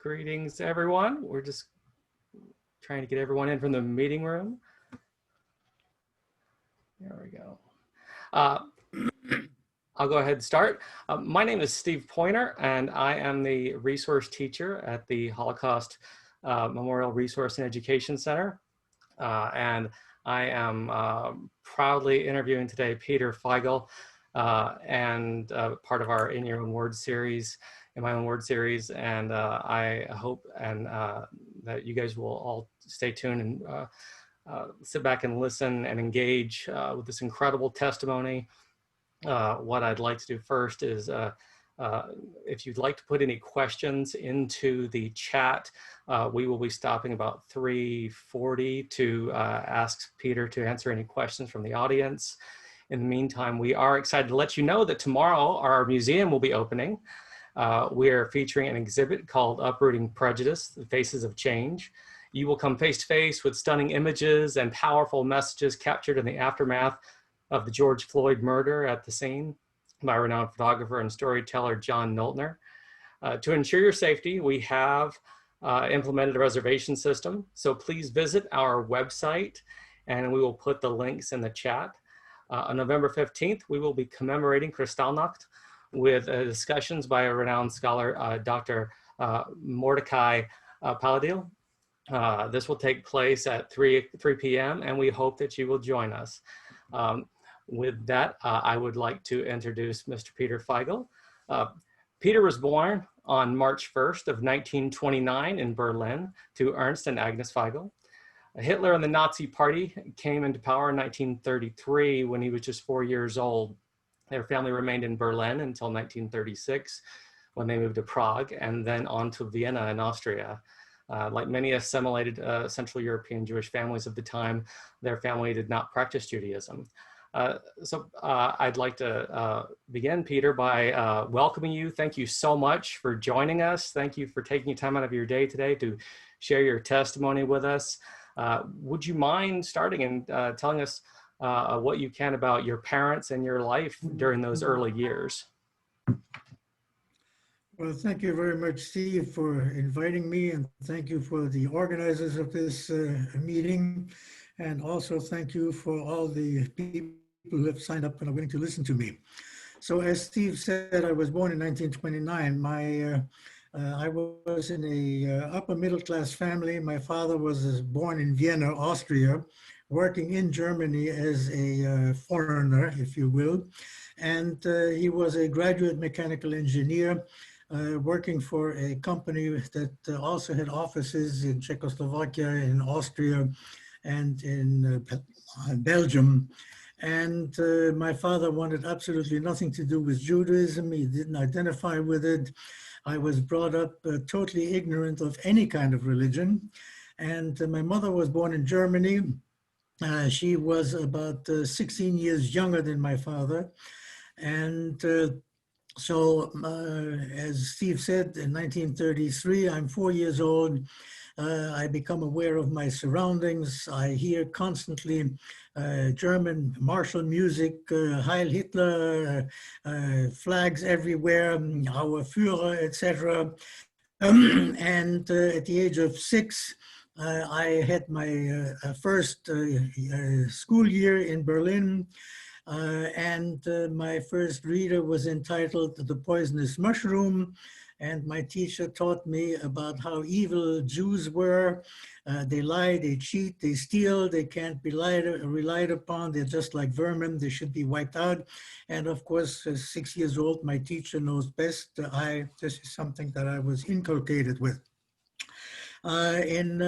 Greetings, everyone. We're just trying to get everyone in from the meeting room. There we go. I'll go ahead and start. My name is Steve Pointer, and I am the resource teacher at the Holocaust Memorial Resource and Education Center. And I am proudly interviewing today Peter Feigl, and part of our In Your Own Words series, in my own word series. And I hope that you guys will all stay tuned and sit back and listen and engage with this incredible testimony. What I'd like to do first is, if you'd like to put any questions into the chat, we will be stopping about 3:40 to ask Peter to answer any questions from the audience. In the meantime, we are excited to let you know that tomorrow our museum will be opening. We are featuring an exhibit called Uprooting Prejudice, The Faces of Change. You will come face to face with stunning images and powerful messages captured in the aftermath of the George Floyd murder at the scene by renowned photographer and storyteller John Noltner. To ensure your safety, we have implemented a reservation system. So please visit our website and we will put the links in the chat. On November 15th, we will be commemorating Kristallnacht with discussions by a renowned scholar, Dr. Mordecai Paladil. This will take place at 3 p.m. and we hope that you will join us. With that, I would like to introduce Mr. Peter Feigl. Peter was born on March 1st of 1929 in Berlin to Ernst and Agnes Feigl. Hitler and the Nazi Party came into power in 1933 when he was just 4 years old. Their family remained in Berlin until 1936 when they moved to Prague and then on to Vienna in Austria. Like many assimilated Central European Jewish families of the time, their family did not practice Judaism. I'd like to begin, Peter, by welcoming you. Thank you so much for joining us. Thank you for taking time out of your day today to share your testimony with us. Would you mind starting and telling us what you can about your parents and your life during those early years? Well, thank you very much, Steve, for inviting me, and thank you for the organizers of this meeting. And also thank you for all the people who have signed up and are willing to listen to me. So as Steve said, I was born in 1929. I was in a upper middle class family. My father was born in Vienna, Austria, working in Germany as a foreigner, if you will. And he was a graduate mechanical engineer working for a company that also had offices in Czechoslovakia, in Austria, and in Belgium. And my father wanted absolutely nothing to do with Judaism. He didn't identify with it. I was brought up totally ignorant of any kind of religion. And my mother was born in Germany. She was about 16 years younger than my father. And so as Steve said, in 1933, I'm 4 years old. I become aware of my surroundings. I hear constantly German martial music, Heil Hitler, flags everywhere, Our Führer, etc. And at the age of 6, I had my first school year in Berlin. And my first reader was entitled The Poisonous Mushroom. And my teacher taught me about how evil Jews were. They lie, they cheat, they steal, they can't be relied upon. They're just like vermin, they should be wiped out. And of course, 6 years old, my teacher knows best. This is something that I was inculcated with. In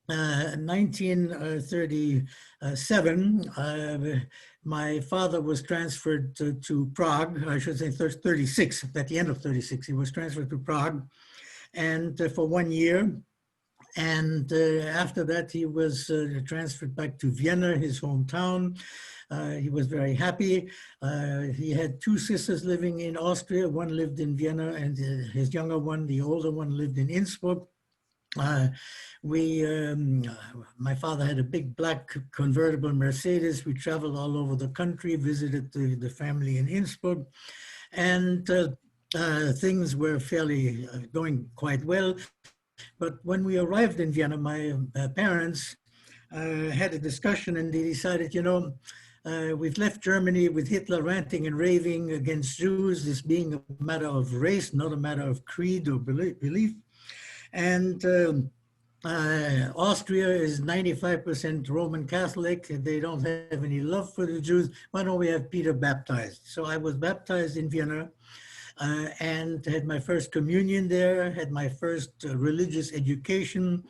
1937, my father was transferred to Prague. I should say 36, at the end of 36, he was transferred to Prague, and for 1 year. And after that, he was transferred back to Vienna, his hometown. He was very happy. He had 2 sisters living in Austria. One lived in Vienna, and his younger one, the older one, lived in Innsbruck. My father had a big black convertible Mercedes. We traveled all over the country, visited the family in Innsbruck. And things were fairly going quite well. But when we arrived in Vienna, my parents had a discussion and they decided, you know, we've left Germany with Hitler ranting and raving against Jews, this being a matter of race, not a matter of creed or belief. And Austria is 95% Roman Catholic. They don't have any love for the Jews. Why don't we have Peter baptized? So I was baptized in Vienna and had my first communion there, had my first religious education,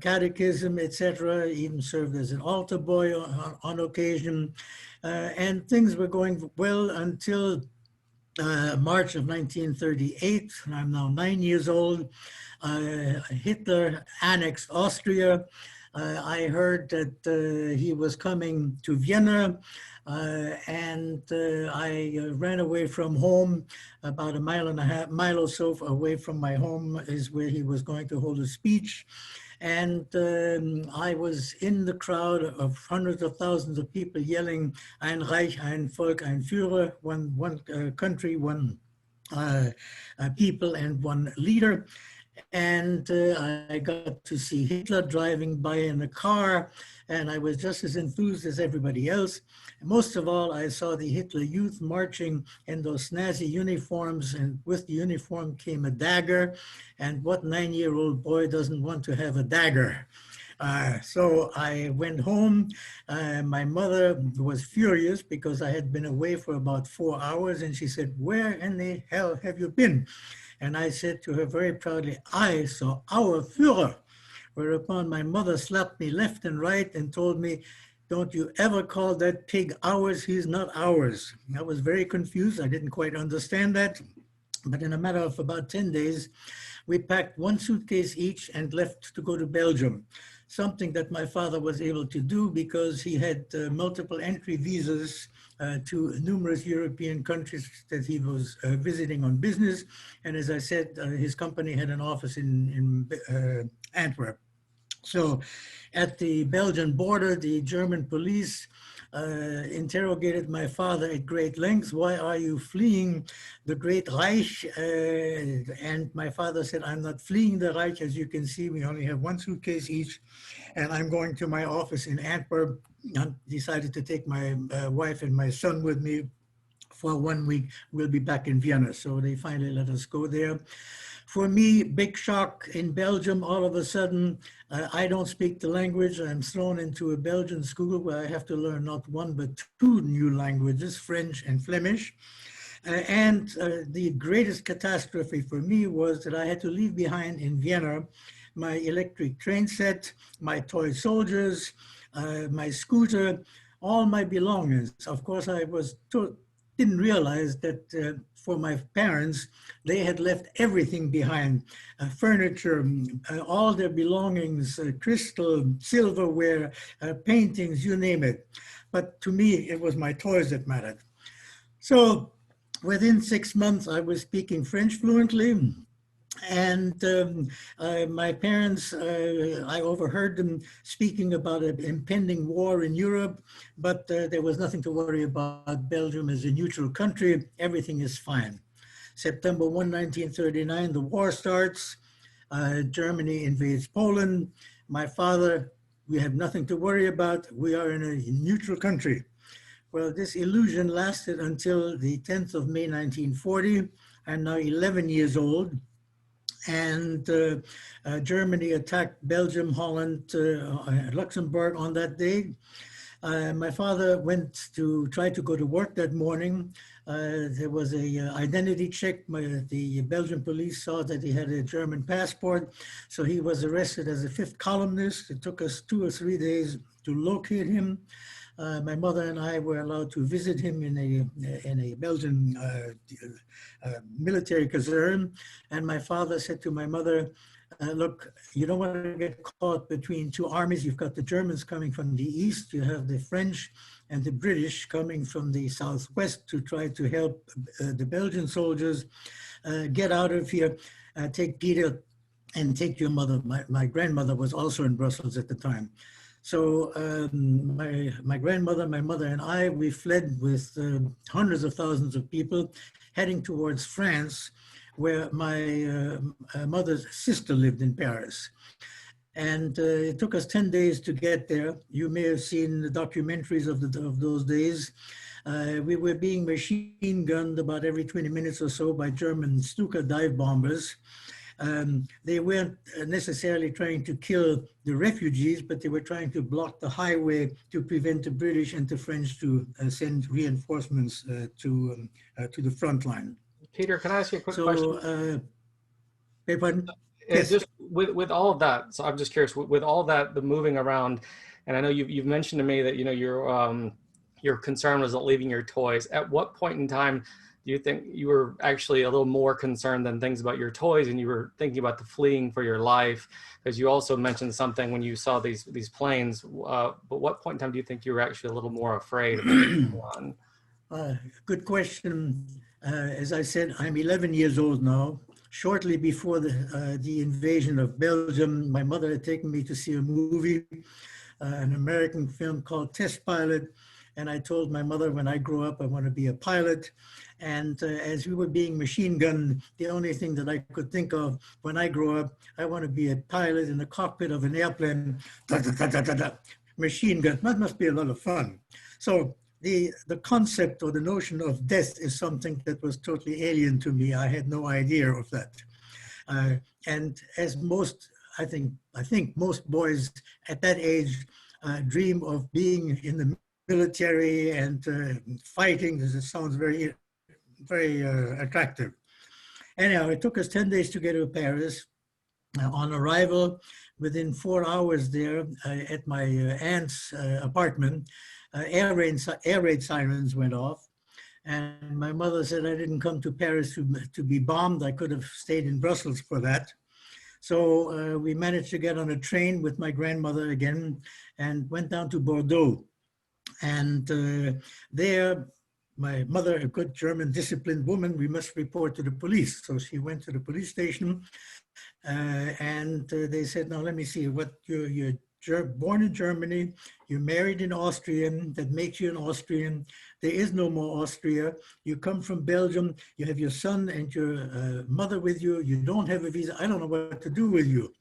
catechism, etc. Even served as an altar boy on occasion. And things were going well until March of 1938. I'm now 9 years old. Hitler annexed Austria. I heard that he was coming to Vienna, and I ran away from home. About a mile or so away from my home is where he was going to hold a speech. And I was in the crowd of hundreds of thousands of people yelling, "Ein Reich, ein Volk, ein Führer," one country, one people, and one leader. And I got to see Hitler driving by in a car, and I was just as enthused as everybody else. And most of all, I saw the Hitler Youth marching in those snazzy uniforms, and with the uniform came a dagger. And what 9-year-old boy doesn't want to have a dagger? So I went home. My mother was furious because I had been away for about 4 hours, and she said, "Where in the hell have you been?" And I said to her very proudly, "I saw our Führer," whereupon my mother slapped me left and right and told me, "Don't you ever call that pig ours, he's not ours." I was very confused, I didn't quite understand that. But in a matter of about 10 days, we packed one suitcase each and left to go to Belgium. Something that my father was able to do because he had multiple entry visas to numerous European countries that he was visiting on business. And as I said, his company had an office in Antwerp. So at the Belgian border, the German police interrogated my father at great length. "Why are you fleeing the Great Reich?" And my father said, "I'm not fleeing the Reich. As you can see, we only have one suitcase each, and I'm going to my office in Antwerp." I decided to take my wife and my son with me for 1 week. We'll be back in Vienna. So they finally let us go there. For me, big shock in Belgium. All of a sudden, I don't speak the language. I'm thrown into a Belgian school where I have to learn not one, but two new languages, French and Flemish. And the greatest catastrophe for me was that I had to leave behind in Vienna my electric train set, my toy soldiers, my scooter, all my belongings. Of course, I didn't realize that for my parents, they had left everything behind, furniture, all their belongings, crystal, silverware, paintings, you name it. But to me, it was my toys that mattered. So within 6 months, I was speaking French fluently. And my parents, I overheard them speaking about an impending war in Europe, but there was nothing to worry about. Belgium is a neutral country. Everything is fine. September 1, 1939, the war starts. Germany invades Poland. My father, we have nothing to worry about. We are in a neutral country. Well, this illusion lasted until the 10th of May, 1940. I'm now 11 years old. And Germany attacked Belgium, Holland, Luxembourg on that day. My father went to try to go to work that morning. There was a identity check. The Belgian police saw that he had a German passport. So he was arrested as a fifth columnist. It took us 2 or 3 days to locate him. My mother and I were allowed to visit him in a Belgian military caserne. And my father said to my mother, "Look, you don't want to get caught between two armies. You've got the Germans coming from the east. You have the French and the British coming from the southwest to try to help the Belgian soldiers. Get out of here. Take Peter and take your mother." My grandmother was also in Brussels at the time. So my grandmother, my mother, and I, we fled with hundreds of thousands of people heading towards France, where my mother's sister lived in Paris. And it took us 10 days to get there. You may have seen the documentaries of those days. We were being machine gunned about every 20 minutes or so by German Stuka dive bombers. They weren't necessarily trying to kill the refugees, but they were trying to block the highway to prevent the British and the French to send reinforcements to the front line. Peter, can I ask you a quick question? Pardon? Yes. Just with all of that, so I'm just curious, with all that, the moving around, and I know you've mentioned to me that, you know, your concern was not leaving your toys. At what point in time do you think you were actually a little more concerned than things about your toys, and you were thinking about the fleeing for your life? Because you also mentioned something when you saw these planes, but what point in time do you think you were actually a little more afraid of going on? Good question. As I said, I'm 11 years old now. Shortly before the invasion of Belgium, my mother had taken me to see a movie, an American film called Test Pilot. And I told my mother, when I grow up, I want to be a pilot. And as we were being machine gunned, the only thing that I could think of when I grow up, I want to be a pilot in the cockpit of an airplane, machine gun. That must be a lot of fun. So the concept or the notion of death is something that was totally alien to me. I had no idea of that. And as most, I think most boys at that age dream of being in the military and fighting. This sounds very, very attractive. Anyhow, it took us 10 days to get to Paris. On arrival, within 4 hours there at my aunt's apartment, air raid sirens went off. And my mother said I didn't come to Paris to be bombed. I could have stayed in Brussels for that. So we managed to get on a train with my grandmother again and went down to Bordeaux. And there, my mother, a good German disciplined woman, we must report to the police. So she went to the police station and they said, now let me see, what you're born in Germany, you're married in Austrian, that makes you an Austrian. There is no more Austria. You come from Belgium, you have your son and your mother with you, you don't have a visa, I don't know what to do with you.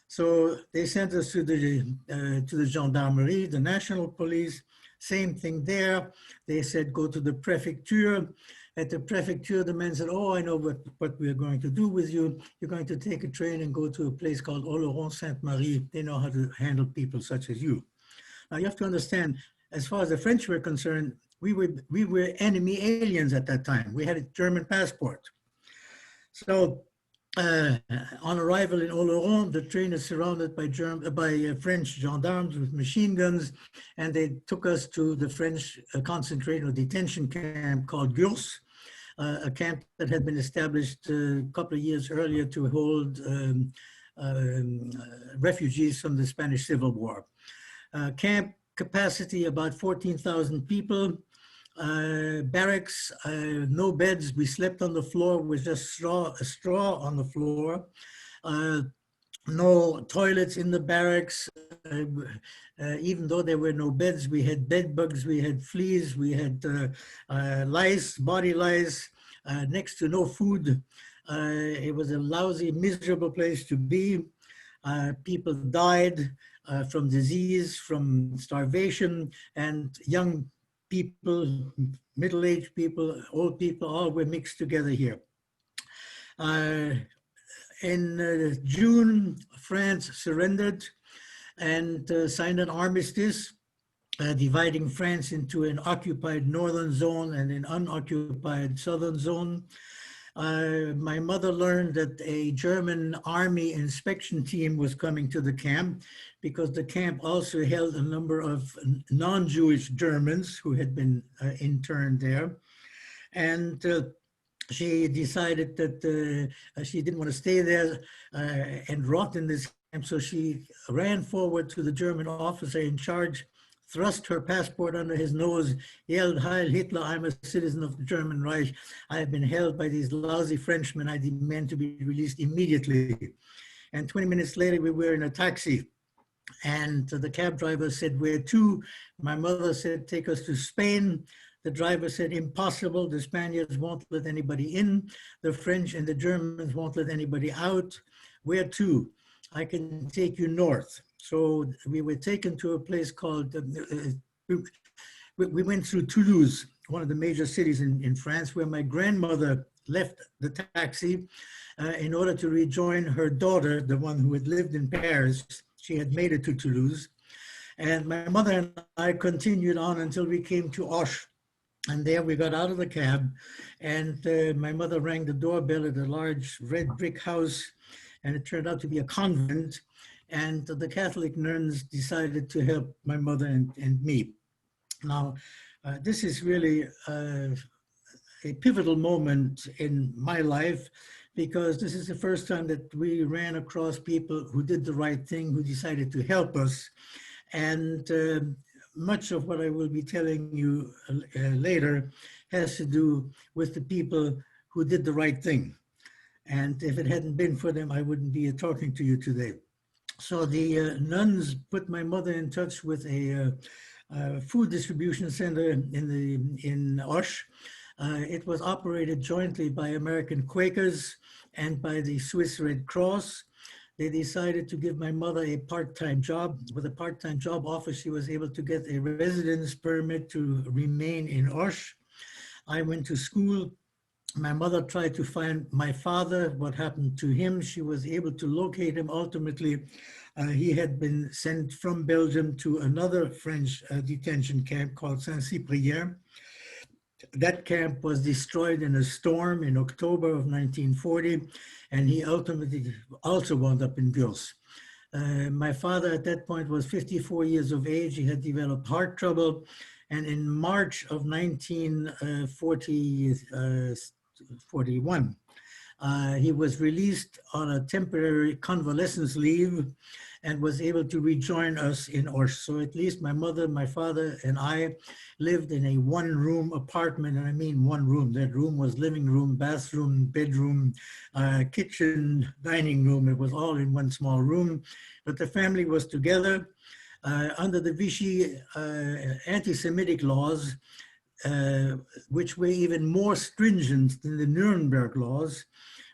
So they sent us to the gendarmerie, the national police. Same thing there. They said, go to the prefecture. At the prefecture, the man said, oh, I know what we're going to do with you. You're going to take a train and go to a place called Oloron-Sainte-Marie. They know how to handle people such as you. Now you have to understand, as far as the French were concerned, we were enemy aliens at that time. We had a German passport. So on arrival in Oloron, the train is surrounded by French gendarmes with machine guns, and they took us to the French concentration or detention camp called Gurs, a camp that had been established a couple of years earlier to hold refugees from the Spanish Civil War. Camp capacity about 14,000 people. Barracks, no beds. We slept on the floor with just straw on the floor. No toilets in the barracks. Even though there were no beds, we had bed bugs, we had fleas, we had lice, body lice, next to no food. It was a lousy, miserable place to be. People died from disease, from starvation, and young people, middle-aged people, old people, all were mixed together here. In June, France surrendered and signed an armistice, dividing France into an occupied northern zone and an unoccupied southern zone. My mother learned that a German army inspection team was coming to the camp because the camp also held a number of non-Jewish Germans who had been interned there. And she decided that she didn't want to stay there and rot in this camp. So she ran forward to the German officer in charge, thrust her passport under his nose, yelled, Heil Hitler, I'm a citizen of the German Reich. I have been held by these lousy Frenchmen. I demand to be released immediately. And 20 minutes later, we were in a taxi And the cab driver said, "Where to?" My mother said, "Take us to Spain." The driver said, "Impossible. The Spaniards won't let anybody in. The French and the Germans won't let anybody out." "Where to?" "I can take you north." So we were taken to a place called, we went through Toulouse, one of the major cities in France, where my grandmother left the taxi in order to rejoin her daughter, the one who had lived in Paris. She had made it to Toulouse. And my mother and I continued on until we came to Auch. And there we got out of the cab, and my mother rang the doorbell at a large red brick house, and it turned out to be a convent. And the Catholic nuns decided to help my mother and me. Now, this is really a pivotal moment in my life, because this is the first time that we ran across people who did the right thing, who decided to help us. And much of what I will be telling you later has to do with the people who did the right thing. And if it hadn't been for them, I wouldn't be talking to you today. So the nuns put my mother in touch with a food distribution center in Auch. It was operated jointly by American Quakers and by the Swiss Red Cross. They decided to give my mother a part-time job. With a part-time job offer, she was able to get a residence permit to remain in Auch. I went to school. My mother tried to find my father. What happened to him? She was able to locate him ultimately. He had been sent from Belgium to another French detention camp called Saint-Cyprien. That camp was destroyed in a storm in October of 1940, and he ultimately also wound up in Gurs. My father at that point was 54 years of age. He had developed heart trouble, and in March of 1941, he was released on a temporary convalescence leave and was able to rejoin us in Auch. So at least my mother, my father, and I lived in a one-room apartment, and I mean one room. That room was living room, bathroom, bedroom, kitchen, dining room. It was all in one small room, but the family was together. Under the Vichy anti-Semitic laws, which were even more stringent than the Nuremberg laws,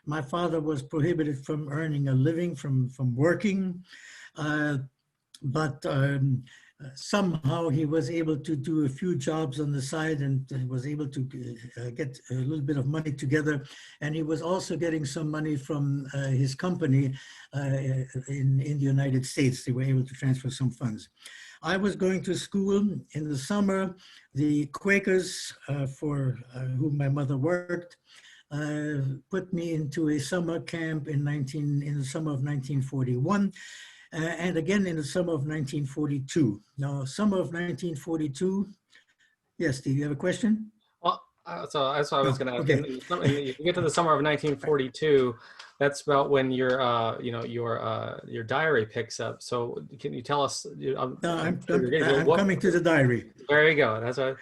my father was prohibited from earning a living, from working. But somehow he was able to do a few jobs on the side and was able to get a little bit of money together. And he was also getting some money from his company in the United States. They were able to transfer some funds. I was going to school in the summer. The Quakers, for whom my mother worked, put me into a summer camp in the summer of 1941. And again in the summer of 1942. Now, summer of 1942, yes, Steve, you have a question? Well, so that's what I was going to ask. Okay. You get to the summer of 1942. That's about when your diary picks up. So can you tell us? I'm coming to the diary. There you go. That's what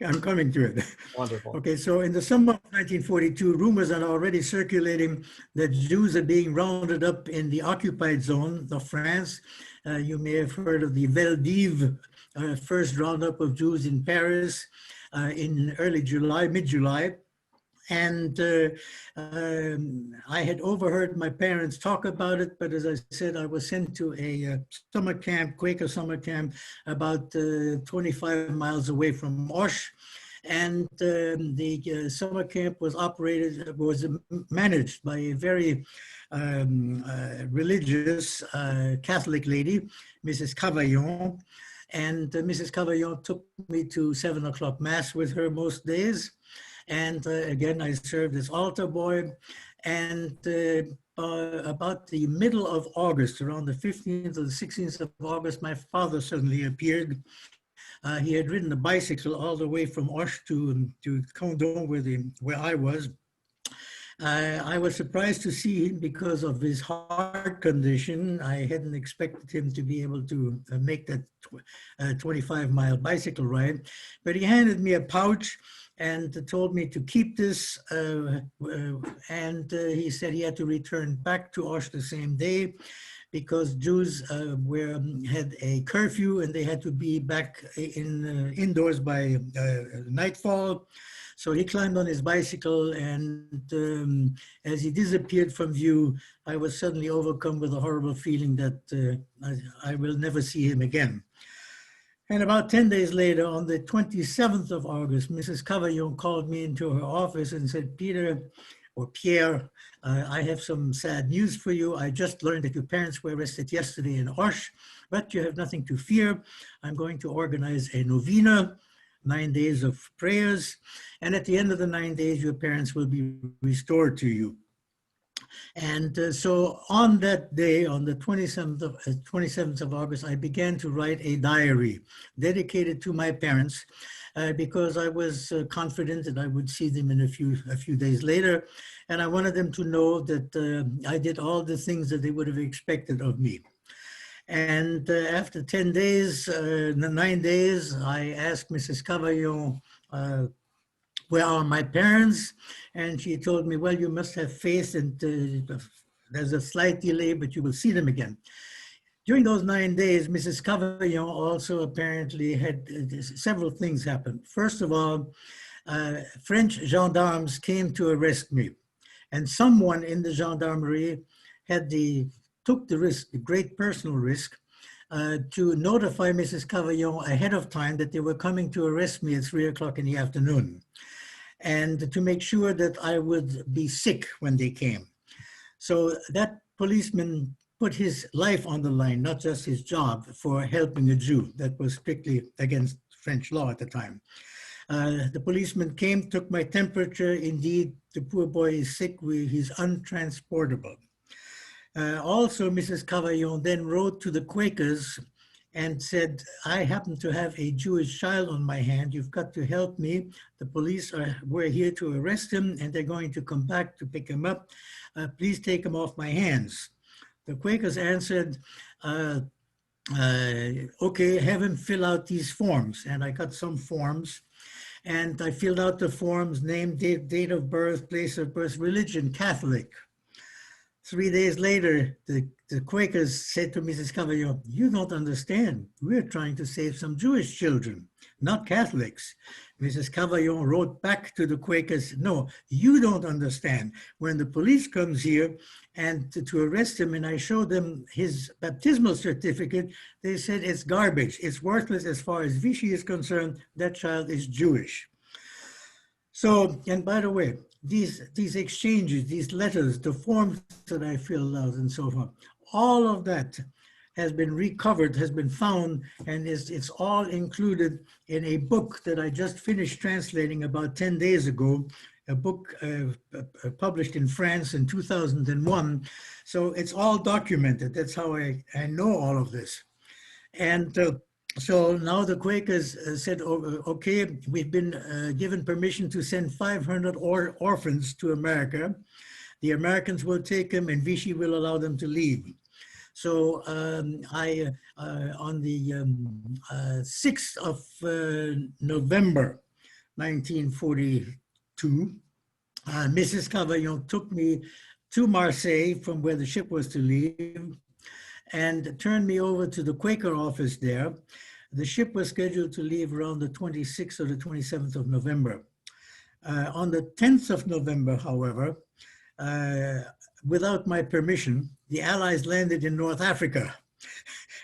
I'm coming to it. Wonderful. Okay, so in the summer of 1942, rumors are already circulating that Jews are being rounded up in the occupied zone of France. You may have heard of the Veldiv first roundup of Jews in Paris in early July, mid-July. And I had overheard my parents talk about it, but as I said, I was sent to a summer camp, Quaker summer camp, about 25 miles away from Auch. And the summer camp was managed by a very religious Catholic lady, Mrs. Cavaillon. And Mrs. Cavaillon took me to 7 o'clock mass with her most days. And again, I served as altar boy. And about the middle of August, around the 15th or the 16th of August, my father suddenly appeared. He had ridden a bicycle all the way from Auch to Chambon, where I was. I was surprised to see him because of his heart condition. I hadn't expected him to be able to make that 25-mile bicycle ride, but he handed me a pouch and told me to keep this, and he said he had to return back to Auch the same day. because Jews had a curfew and they had to be back indoors by nightfall. So he climbed on his bicycle, and as he disappeared from view, I was suddenly overcome with a horrible feeling that I will never see him again. And about 10 days later, on the 27th of August, Mrs. Cavaillon called me into her office and said, Peter, or Pierre, I have some sad news for you. I just learned that your parents were arrested yesterday in Auschwitz, but you have nothing to fear. I'm going to organize a novena, 9 days of prayers. And at the end of the 9 days, your parents will be restored to you. And so on that day, on the 27th of August, I began to write a diary dedicated to my parents because I was confident that I would see them in a few days later. And I wanted them to know that I did all the things that they would have expected of me. And after 10 days, 9 days, I asked Mrs. Cavaillon, where are my parents? And she told me, well, you must have faith, and there's a slight delay, but you will see them again. During those 9 days, Mrs. Cavaillon also apparently had several things happen. First of all, French gendarmes came to arrest me, and someone in the gendarmerie took the risk, the great personal risk, to notify Mrs. Cavaillon ahead of time that they were coming to arrest me at 3 o'clock in the afternoon, and to make sure that I would be sick when they came. So that policeman put his life on the line, not just his job, for helping a Jew. That was strictly against French law at the time. The policeman came, took my temperature. Indeed, the poor boy is sick. He's untransportable. Also, Mrs. Cavaillon then wrote to the Quakers and said, I happen to have a Jewish child on my hand. You've got to help me. The police were here to arrest him, and they're going to come back to pick him up. Please take him off my hands. The Quakers answered, okay, have him fill out these forms. And I got some forms, and I filled out the forms: name, date of birth, place of birth, religion, Catholic. 3 days later, the Quakers said to Mrs. Cavaillon, you don't understand. We're trying to save some Jewish children, not Catholics. Mrs. Cavaillon wrote back to the Quakers, no, you don't understand. When the police comes here and to arrest him, and I show them his baptismal certificate, they said it's garbage. It's worthless as far as Vichy is concerned. That child is Jewish. So, and by the way, these exchanges, these letters, the forms that I filled out and so on, all of that has been recovered, has been found, and it's all included in a book that I just finished translating about 10 days ago, a book published in France in 2001. So it's all documented. That's how I know all of this. And so now the Quakers said, okay, we've been given permission to send 500 orphans to America. The Americans will take them, and Vichy will allow them to leave. So on the 6th of November, 1942, Mrs. Cavaillon took me to Marseille from where the ship was to leave, and turned me over to the Quaker office there. The ship was scheduled to leave around the 26th or the 27th of November. On the 10th of November, however, without my permission, the Allies landed in North Africa.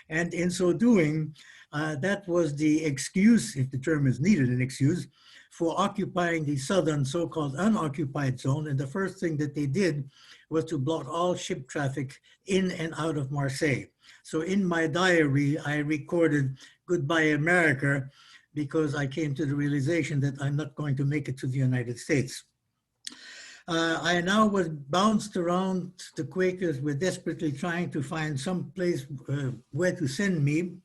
And in so doing, that was the excuse, if the term is needed, an excuse, for occupying the southern so-called unoccupied zone. And the first thing that they did was to block all ship traffic in and out of Marseille. So in my diary, I recorded "Goodbye America," because I came to the realization that I'm not going to make it to the United States. I now was bounced around. The Quakers were desperately trying to find some place where to send me.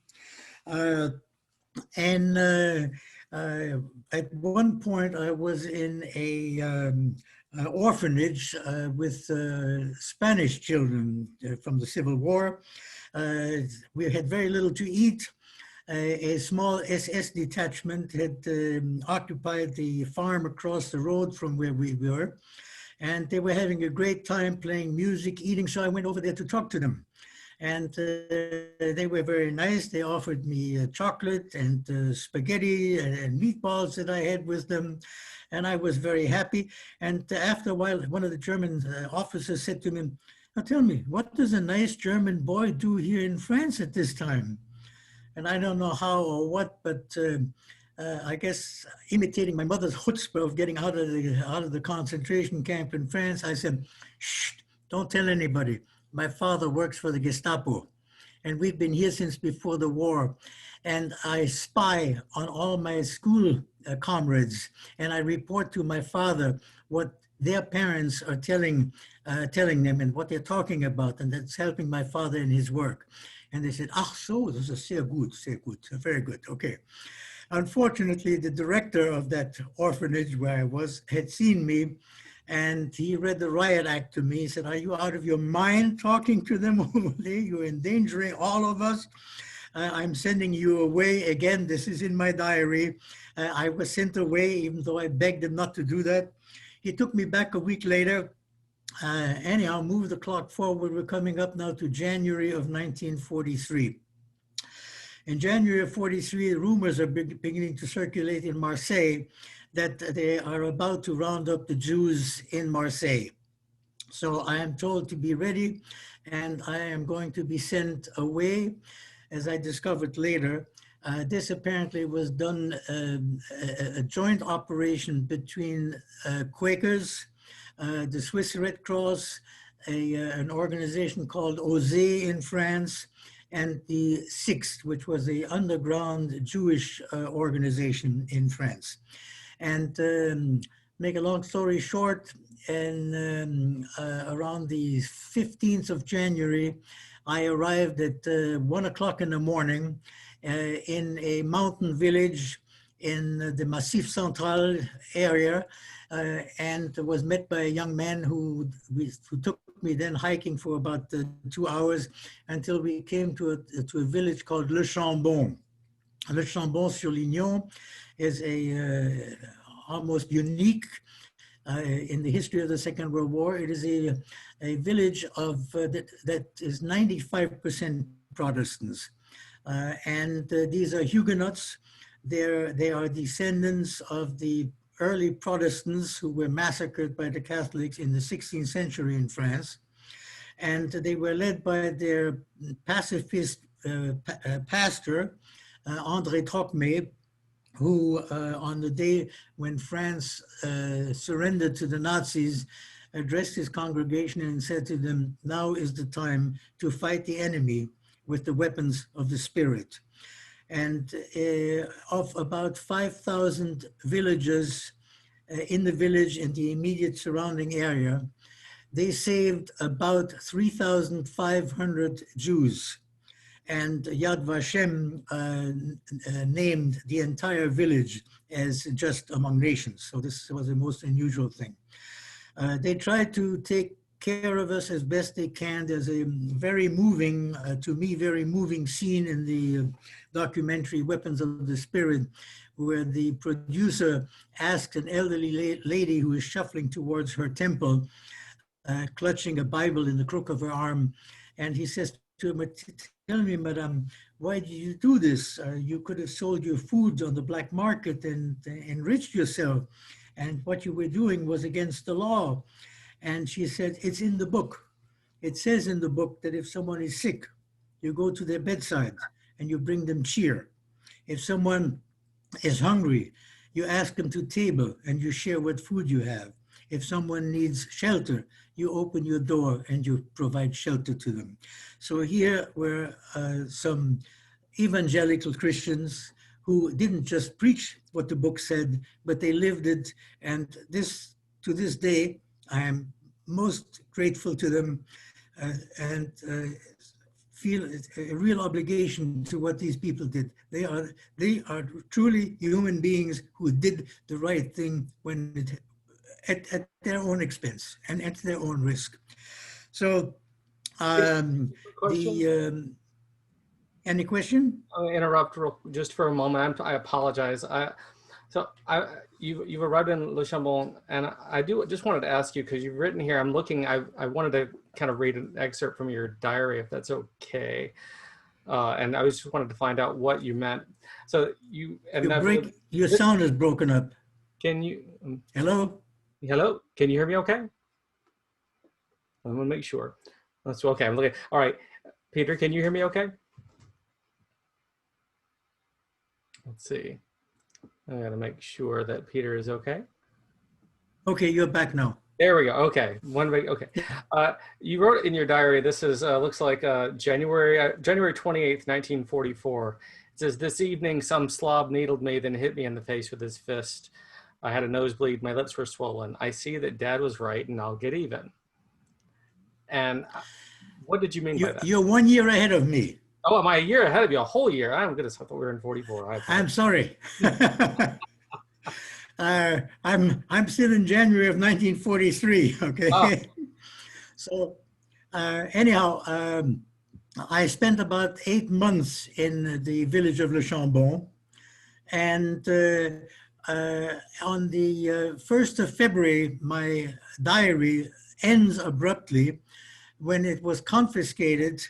At one point, I was in an orphanage with Spanish children from the Civil War. We had very little to eat. A small SS detachment had occupied the farm across the road from where we were, and they were having a great time playing music, eating, so I went over there to talk to them. And they were very nice. They offered me chocolate and spaghetti and meatballs that I had with them. And I was very happy. And after a while, one of the German officers said to me, "Now tell me, what does a nice German boy do here in France at this time?" And I don't know how or what, but I guess imitating my mother's chutzpah of getting out of the concentration camp in France, I said, "Shh, don't tell anybody. My father works for the Gestapo, and we've been here since before the war. And I spy on all my school comrades, and I report to my father what their parents are telling them and what they're talking about, and that's helping my father in his work." And they said, "Ach so, this is sehr gut, very good, okay." Unfortunately, the director of that orphanage where I was had seen me, and he read the riot act to me. He said, "Are you out of your mind talking to them over there? You're endangering all of us. I'm sending you away." Again, this is in my diary. I was sent away even though I begged him not to do that. He took me back a week later. Anyhow, move the clock forward. We're coming up now to January of 1943. In January of 43, rumors are beginning to circulate in Marseille that they are about to round up the Jews in Marseille. So I am told to be ready, and I am going to be sent away. As I discovered later, this apparently was done, a joint operation between Quakers, the Swiss Red Cross, an organization called OSE in France, and the Sixth, which was the underground Jewish organization in France. And make a long story short, and around the 15th of January, I arrived at 1 o'clock in the morning in a mountain village in the Massif Central area, and was met by a young man who took me then hiking for about 2 hours until we came to a village called Le Chambon. Le Chambon-sur-Lignon is a almost unique in the history of the Second World War. It is a village of that is 95% Protestants. And these are Huguenots. They are descendants of the early Protestants who were massacred by the Catholics in the 16th century in France. And they were led by their pacifist pastor, André Trocmé, who on the day when France surrendered to the Nazis, addressed his congregation and said to them, "Now is the time to fight the enemy with the weapons of the Spirit." And of about 5,000 villagers in the village and the immediate surrounding area, they saved about 3,500 Jews. And Yad Vashem named the entire village as just among nations. So this was the most unusual thing. They tried to take care of us as best they can. There's a very moving, to me, very moving scene in the documentary Weapons of the Spirit, where the producer asked an elderly lady who is shuffling towards her temple, clutching a Bible in the crook of her arm. And he says to her, "Tell me, madam, why did you do this? You could have sold your food on the black market and enriched yourself. And what you were doing was against the law." And she said, "It's in the book. It says in the book that if someone is sick, you go to their bedside and you bring them cheer. If someone is hungry, you ask them to table and you share what food you have. If someone needs shelter, you open your door and you provide shelter to them." So here were some evangelical Christians who didn't just preach what the book said, but they lived it. And this, to this day, I am most grateful to them and feel a real obligation to what these people did. They are truly human beings who did the right thing when at their own expense and at their own risk. So any question? I'll interrupt just for a moment. I apologize. So you've arrived in Le Chambon, and I just wanted to ask you, because you've written here, I'm looking, I wanted to kind of read an excerpt from your diary, if that's okay. And I just wanted to find out what you meant. So Your sound is broken up. Can you, Hello? hello? Can you hear me okay? I'm gonna make sure. That's okay, I'm looking. All right, Peter, can you hear me okay? Let's see. I gotta make sure that Peter is okay. Okay, you're back now. There we go. Okay, okay. You wrote in your diary. This is looks like January 28th, 1944. It says, "This evening, some slob needled me, then hit me in the face with his fist. I had a nosebleed. My lips were swollen. I see that Dad was right, and I'll get even." And what did you mean by that? You're 1 year ahead of me. Oh, am I a year ahead of you? A whole year? I'm goodness, I thought we were in 44. I'm sorry. I'm still in January of 1943. Okay. Oh. So anyhow, I spent about 8 months in the village of Le Chambon, and on the 1st of February, my diary ends abruptly when it was confiscated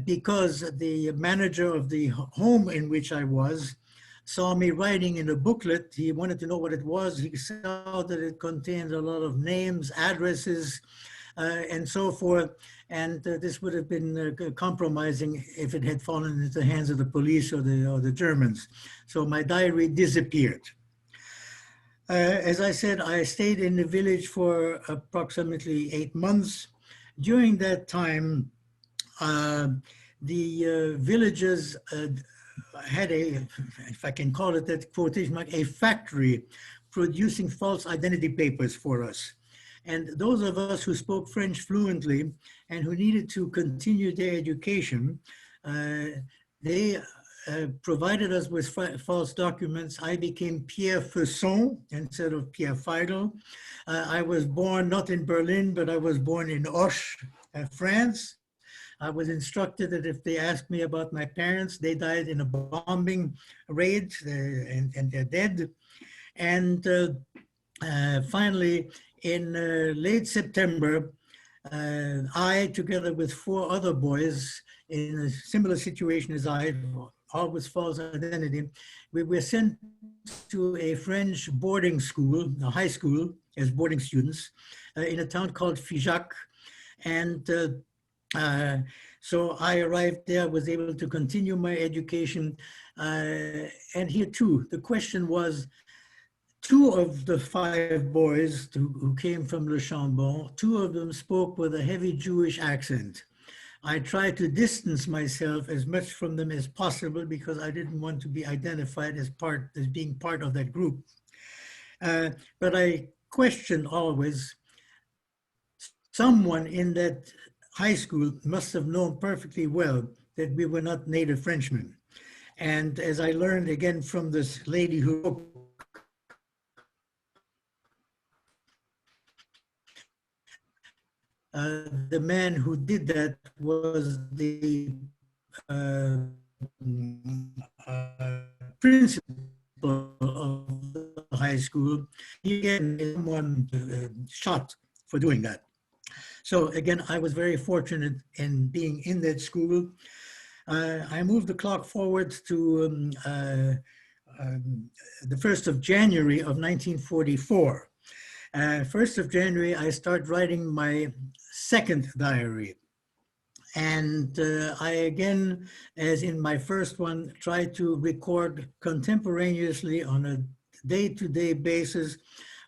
because the manager of the home in which I was saw me writing in a booklet. He wanted to know what it was. He saw that it contained a lot of names, addresses, and so forth. And this would have been compromising if it had fallen into the hands of the police or the Germans. So my diary disappeared. As I said, I stayed in the village for approximately 8 months. During that time, the villagers had if I can call it that quotation mark, a factory producing false identity papers for us. And those of us who spoke French fluently and who needed to continue their education, they provided us with false documents. I became Pierre Feigl instead of Peter Feigl. I was born not in Berlin, but I was born in Auch, France. I was instructed that if they asked me about my parents, they died in a bombing raid and they're dead. And finally, in late September, I, together with 4 other boys in a similar situation as I, all with false identity, we were sent to a French boarding school, a high school, as boarding students in a town called Figeac. And so I arrived there, was able to continue my education. And here too, the question was, 2 of the 5 boys who came from Le Chambon, 2 of them spoke with a heavy Jewish accent. I tried to distance myself as much from them as possible because I didn't want to be identified as being part of that group. But I questioned always, someone in that high school must have known perfectly well that we were not native Frenchmen. And as I learned again from this lady who the man who did that was the principal of the high school. He had someone shot for doing that. So again, I was very fortunate in being in that school. I moved the clock forward to the 1st of January of 1944. 1st of January, I start writing my 2nd diary. And I again, as in my first one, try to record contemporaneously on a day-to-day basis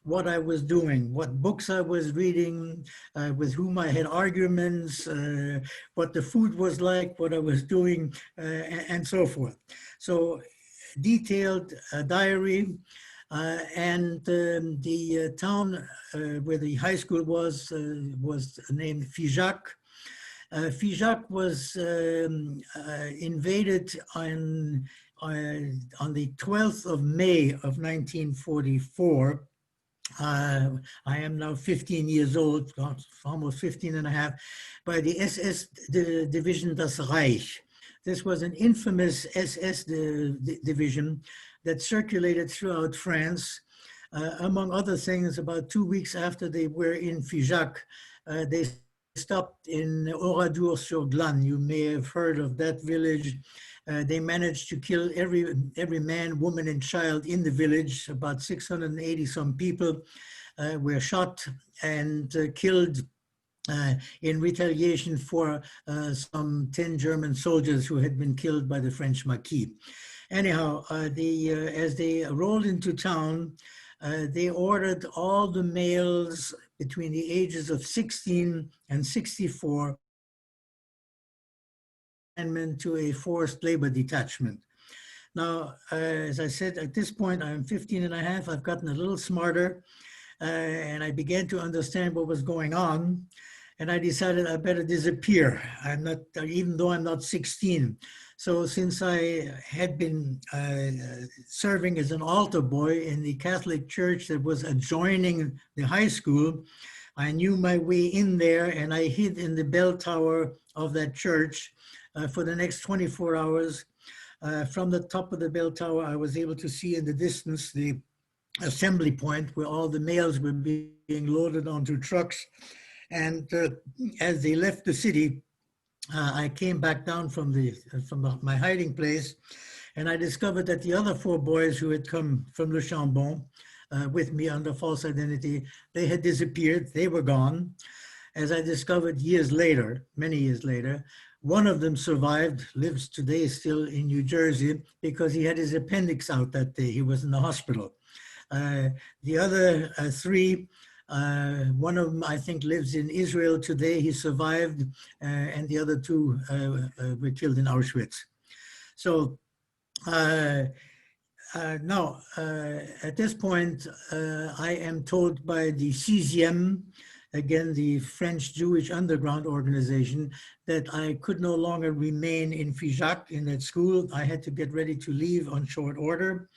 what I was doing, what books I was reading, with whom I had arguments, what the food was like, what I was doing, and so forth. So detailed diary. And the town where the high school was named Figeac. Figeac was invaded on the 12th of May of 1944. I am now 15 years old, almost 15 and a half, by the SS Division Das Reich. This was an infamous SS division that circulated throughout France. Among other things, about 2 weeks after they were in Figeac, they stopped in Oradour-sur-Glane. You may have heard of that village. They managed to kill every man, woman, and child in the village. About 680 some people were shot and killed in retaliation for some 10 German soldiers who had been killed by the French Maquis. Anyhow, as they rolled into town, they ordered all the males between the ages of 16 and 64 to a forced labor detachment. Now, as I said, at this point, I'm 15 and a half. I've gotten a little smarter, and I began to understand what was going on. And I decided I better disappear. I'm not, even though I'm not 16. So since I had been serving as an altar boy in the Catholic church that was adjoining the high school, I knew my way in there, and I hid in the bell tower of that church for the next 24 hours. From the top of the bell tower, I was able to see in the distance the assembly point where all the males were being loaded onto trucks. And as they left the city, I came back down from my hiding place, and I discovered that the other 4 boys who had come from Le Chambon with me under false identity, they had disappeared. They were gone. As I discovered years later, many years later, one of them survived, lives today still in New Jersey, because he had his appendix out that day. He was in the hospital. The other 3, one of them, I think, lives in Israel today. He survived, and the other 2 were killed in Auschwitz. So now, at this point, I am told by the 6e, again, the French Jewish underground organization, that I could no longer remain in Figeac in that school. I had to get ready to leave on short order.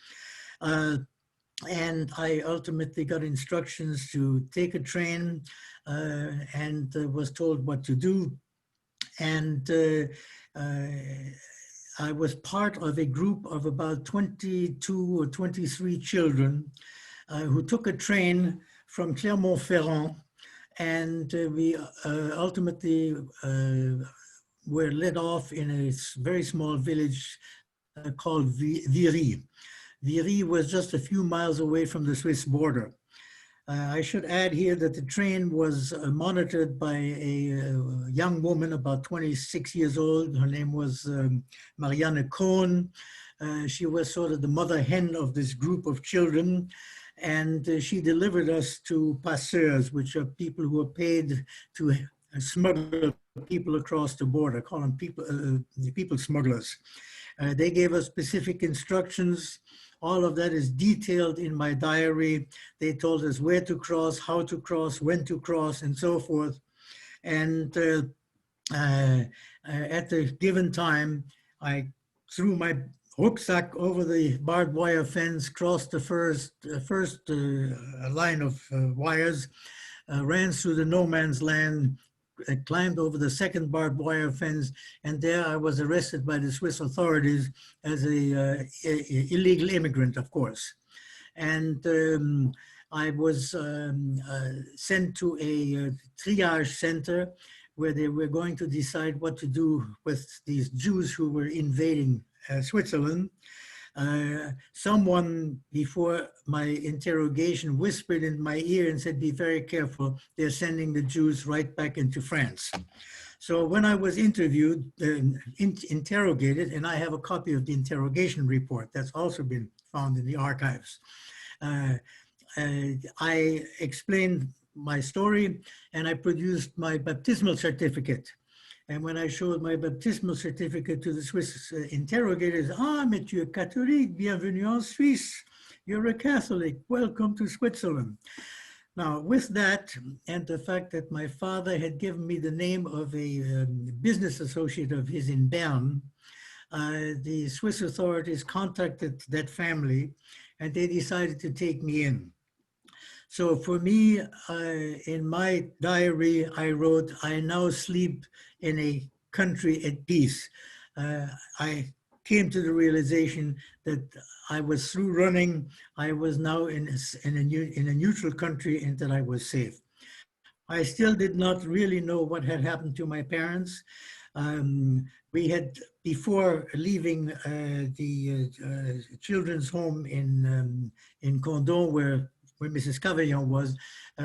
And I ultimately got instructions to take a train and was told what to do. And I was part of a group of about 22 or 23 children who took a train from Clermont-Ferrand, and we ultimately were led off in a very small village called Viry. Viry was just a few miles away from the Swiss border. I should add here that the train was monitored by a young woman, about 26 years old. Her name was Marianne Cohn. She was sort of the mother hen of this group of children. And she delivered us to passeurs, which are people who are paid to smuggle people across the border, call them people smugglers. They gave us specific instructions. All of that is detailed in my diary. They told us where to cross, how to cross, when to cross, and so forth. And at the given time, I threw my rucksack over the barbed wire fence, crossed the first line of wires, ran through the no man's land, climbed over the second barbed wire fence, and there I was arrested by the Swiss authorities as a illegal immigrant, of course. And I was sent to a triage center where they were going to decide what to do with these Jews who were invading Switzerland. Someone before my interrogation whispered in my ear and said, "Be very careful, they're sending the Jews right back into France." So when I was interviewed, interrogated, and I have a copy of the interrogation report that's also been found in the archives, I explained my story and I produced my baptismal certificate. And when I showed my baptismal certificate to the Swiss interrogators, "Ah, mais tu es catholique, bienvenue en Suisse. You're a Catholic, welcome to Switzerland." Now, with that, and the fact that my father had given me the name of a business associate of his in Bern, the Swiss authorities contacted that family and they decided to take me in. So for me, in my diary, I wrote, "I now sleep in a country at peace." I came to the realization that I was through running, I was now in a neutral country and that I was safe. I still did not really know what had happened to my parents. We had, before leaving the children's home in Condon, where Mrs. Cavaillon was,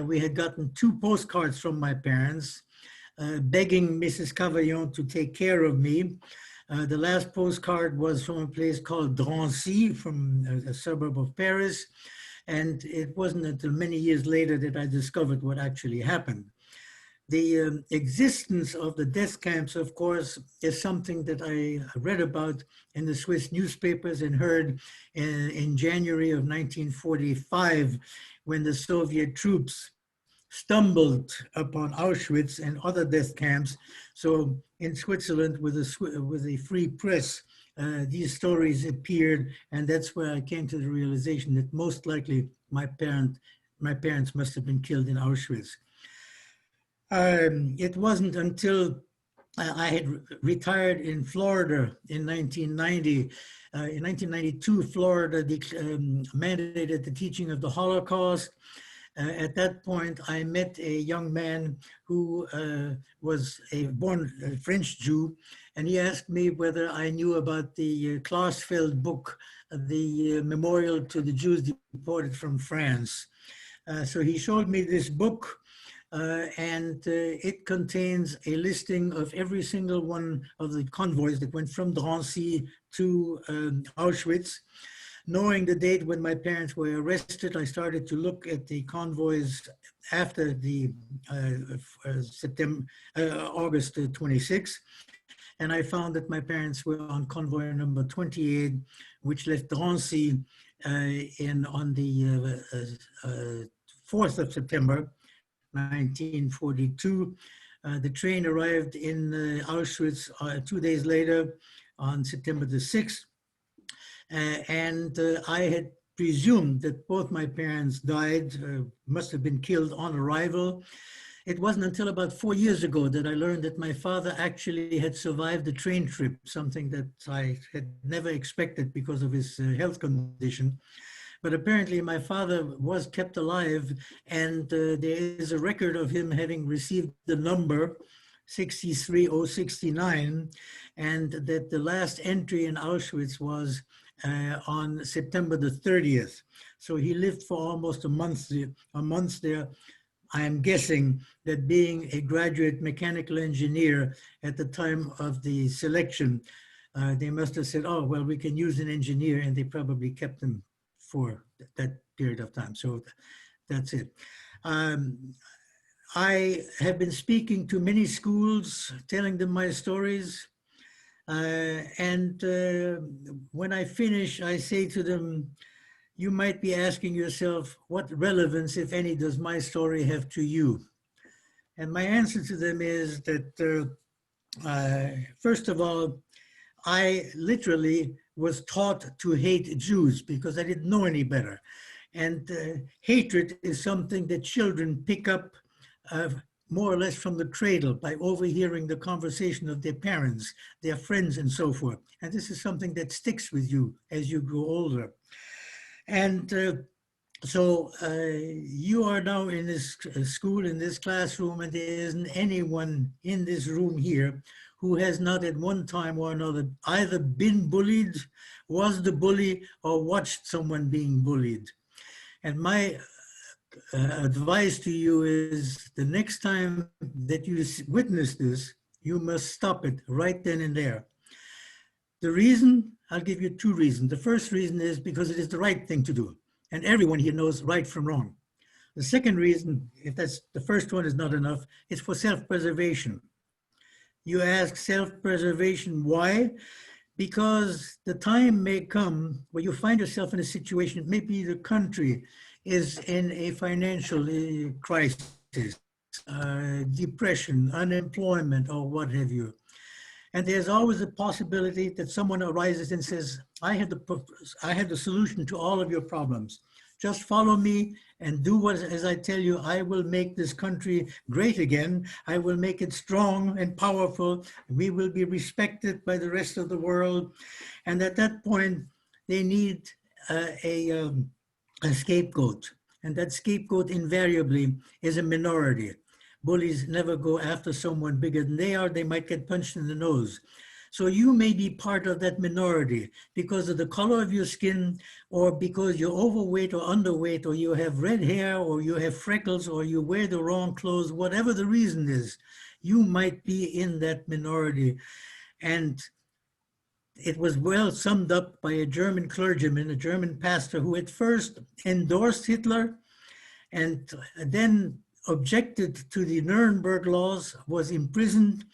we had gotten 2 postcards from my parents begging Mrs. Cavaillon to take care of me. The last postcard was from a place called Drancy, from a suburb of Paris. And it wasn't until many years later that I discovered what actually happened. The existence of the death camps, of course, is something that I read about in the Swiss newspapers and heard in January of 1945, when the Soviet troops stumbled upon Auschwitz and other death camps. So in Switzerland, with a free press, these stories appeared, and that's where I came to the realization that most likely my parents must have been killed in Auschwitz. It wasn't until I had retired in Florida in 1990. In 1992, Florida mandated the teaching of the Holocaust. At that point, I met a young man who was a born French Jew, and he asked me whether I knew about the Klaus Peter book, the memorial to the Jews deported from France. So he showed me this book, and it contains a listing of every single one of the convoys that went from Drancy to Auschwitz. Knowing the date when my parents were arrested, I started to look at the convoys after the August 26, and I found that my parents were on convoy number 28, which left Drancy on the 4th of September, 1942. The train arrived in Auschwitz 2 days later on September the 6th. And I had presumed that both my parents died, must have been killed on arrival. It wasn't until about 4 years ago that I learned that my father actually had survived the train trip, something that I had never expected because of his health condition. But apparently my father was kept alive, and there is a record of him having received the number 63069, and that the last entry in Auschwitz was on September the 30th. So he lived for almost a month there. I am guessing that being a graduate mechanical engineer at the time of the selection, they must have said, oh, well, we can use an engineer, and they probably kept him for that period of time. So that's it. I have been speaking to many schools, telling them my stories. And when I finish, I say to them, you might be asking yourself, what relevance, if any, does my story have to you? And my answer to them is that, first of all, I literally was taught to hate Jews because I didn't know any better. And hatred is something that children pick up more or less from the cradle by overhearing the conversation of their parents, their friends, and so forth. And this is something that sticks with you as you grow older. And so you are now in this school, in this classroom, and there isn't anyone in this room here who has not at one time or another either been bullied, was the bully, or watched someone being bullied. And my advice to you is the next time that you witness this, you must stop it right then and there. The reason, I'll give you 2 reasons. The first reason is because it is the right thing to do. And everyone here knows right from wrong. The second reason, if that's the first one is not enough, it's for self-preservation. You ask self-preservation, why? Because the time may come where you find yourself in a situation, maybe the country is in a financial crisis, depression, unemployment, or what have you. And there's always a possibility that someone arises and says, I have the solution to all of your problems. Just follow me and do what, as I tell you, I will make this country great again. I will make it strong and powerful. We will be respected by the rest of the world. And at that point, they need a scapegoat. And that scapegoat invariably is a minority. Bullies never go after someone bigger than they are. They might get punched in the nose. So you may be part of that minority because of the color of your skin, or because you're overweight or underweight, or you have red hair, or you have freckles, or you wear the wrong clothes, whatever the reason is, you might be in that minority. And it was well summed up by a German clergyman, a German pastor, who at first endorsed Hitler and then objected to the Nuremberg laws, was imprisoned,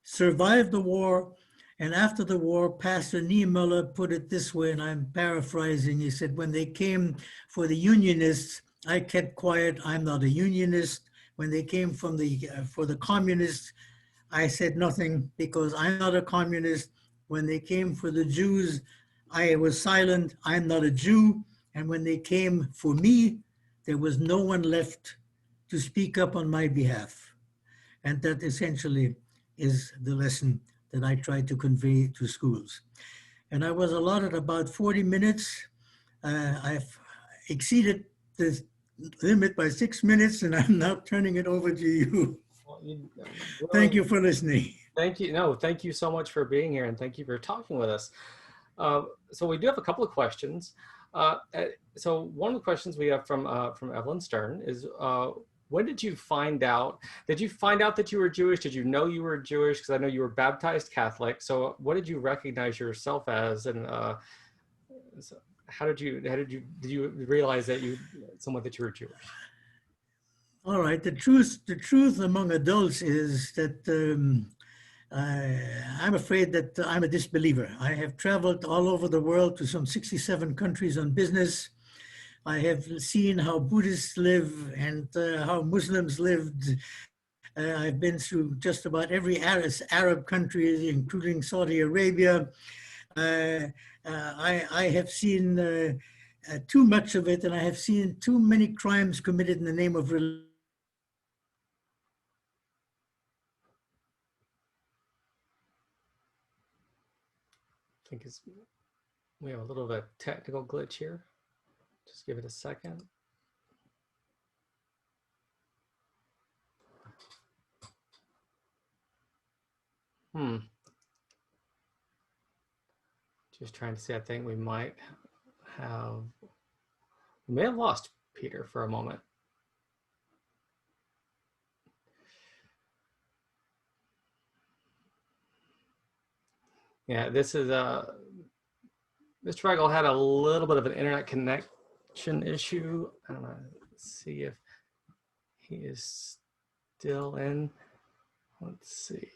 survived the war, and after the war, Pastor Niemöller put it this way, and I'm paraphrasing. He said, when they came for the Unionists, I kept quiet, I'm not a Unionist. When they came for the communists, I said nothing because I'm not a communist. When they came for the Jews, I was silent, I'm not a Jew. And when they came for me, there was no one left to speak up on my behalf. And that essentially is the lesson that I try to convey to schools. And I was allotted about 40 minutes. I've exceeded the limit by 6 minutes, and I'm now turning it over to you. Well, Thank you for listening. Thank you. No, thank you so much for being here, and thank you for talking with us. So we do have a couple of questions. So one of the questions we have from Evelyn Stern is, when did you find out? Did you find out that you were Jewish? Did you know you were Jewish? Because I know you were baptized Catholic. So what did you recognize yourself as, and so did you realize that that you were Jewish? All right. The truth among adults is that I'm afraid that I'm a disbeliever. I have traveled all over the world to some 67 countries on business. I have seen how Buddhists live and how Muslims lived. I've been through just about every Arab country, including Saudi Arabia. I have seen too much of it, and I have seen too many crimes committed in the name of religion. I think we have a little bit of a technical glitch here. Just give it a second. Just trying to see, I think we may have lost Peter for a moment. Yeah, this is Mr. Feigl had a little bit of an internet connection issue. I don't know, let's see if he is still in. Let's see.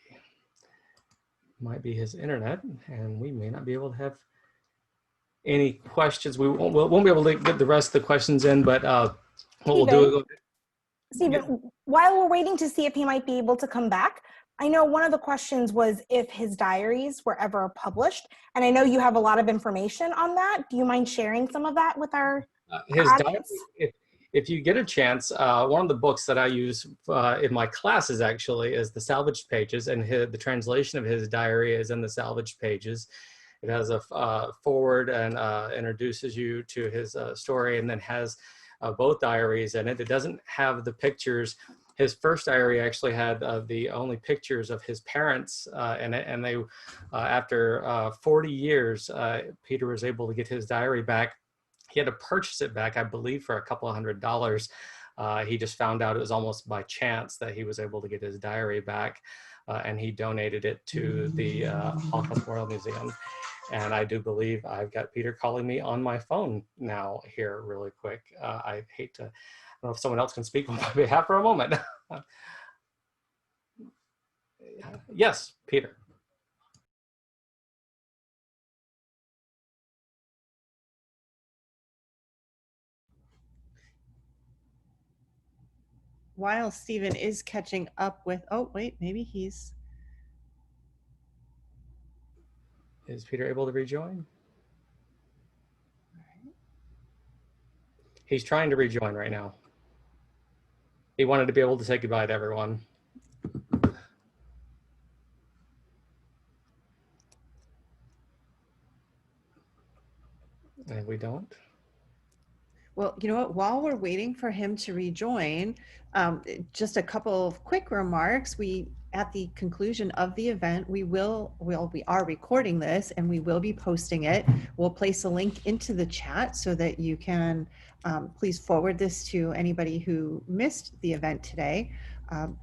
Might be his internet, and we may not be able to have any questions. We won't be able to get the rest of the questions in, but what we'll do. Stephen, while we're waiting to see if he might be able to come back, I know one of the questions was if his diaries were ever published, and I know you have a lot of information on that. Do you mind sharing some of that with our audience? If you get a chance, one of the books that I use in my classes actually is the Salvaged Pages, and the translation of his diary is in the Salvaged Pages. It has a forward and introduces you to his story, and then has both diaries in it. It doesn't have the pictures. His first diary actually had the only pictures of his parents in it, and they, after 40 years, Peter was able to get his diary back. He had to purchase it back, I believe, for a couple of $100s. He just found out it was almost by chance that he was able to get his diary back, and he donated it to the Holocaust Memorial Museum. And I do believe I've got Peter calling me on my phone now here really quick. I hate to, I don't know if someone else can speak on my behalf for a moment. Yes, Peter. While Stephen is catching up with, oh, wait, maybe he's. Is Peter able to rejoin? He's trying to rejoin right now. He wanted to be able to say goodbye to everyone. And we don't. Well, you know what? While we're waiting for him to rejoin, just a couple of quick remarks. At the conclusion of the event, we are recording this and we will be posting it. We'll place a link into the chat so that you can please forward this to anybody who missed the event today.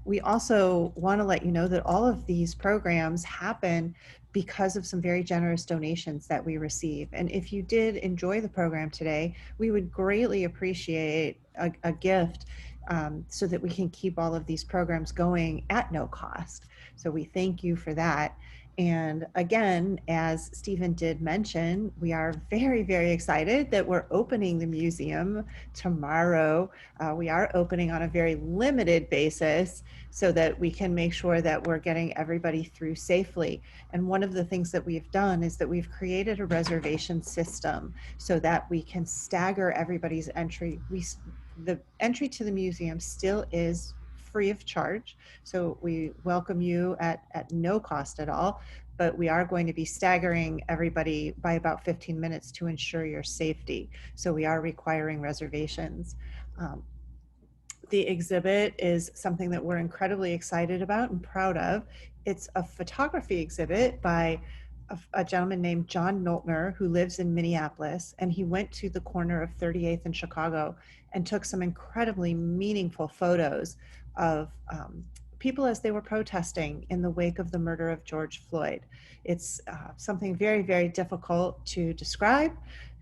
We also want to let you know that all of these programs happen because of some very generous donations that we receive. And if you did enjoy the program today, we would greatly appreciate a gift so that we can keep all of these programs going at no cost. So we thank you for that. And again, as Stephen did mention, we are very, very excited that we're opening the museum tomorrow. We are opening on a very limited basis so that we can make sure that we're getting everybody through safely. And one of the things that we've done is that we've created a reservation system so that we can stagger everybody's entry. The entry to the museum still is free of charge. So we welcome you at no cost at all, but we are going to be staggering everybody by about 15 minutes to ensure your safety. So we are requiring reservations. The exhibit is something that we're incredibly excited about and proud of. It's a photography exhibit by a gentleman named John Noltner, who lives in Minneapolis, and he went to the corner of 38th and Chicago and took some incredibly meaningful photos of people as they were protesting in the wake of the murder of George Floyd. It's something very, very difficult to describe.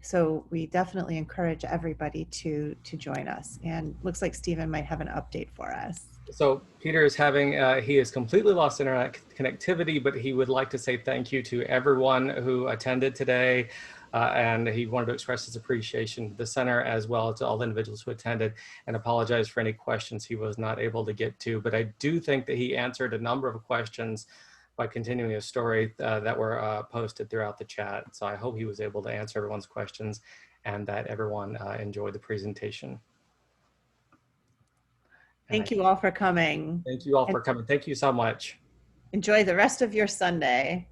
So we definitely encourage everybody to join us. And looks like Stephen might have an update for us. So Peter is having, he has completely lost internet connectivity, but he would like to say thank you to everyone who attended today. And he wanted to express his appreciation to the center as well as to all the individuals who attended, and apologize for any questions he was not able to get to. But I do think that he answered a number of questions by continuing a story that were posted throughout the chat. So I hope he was able to answer everyone's questions and that everyone enjoyed the presentation. Thank you all for coming. Thank you all for coming. Thank you so much. Enjoy the rest of your Sunday.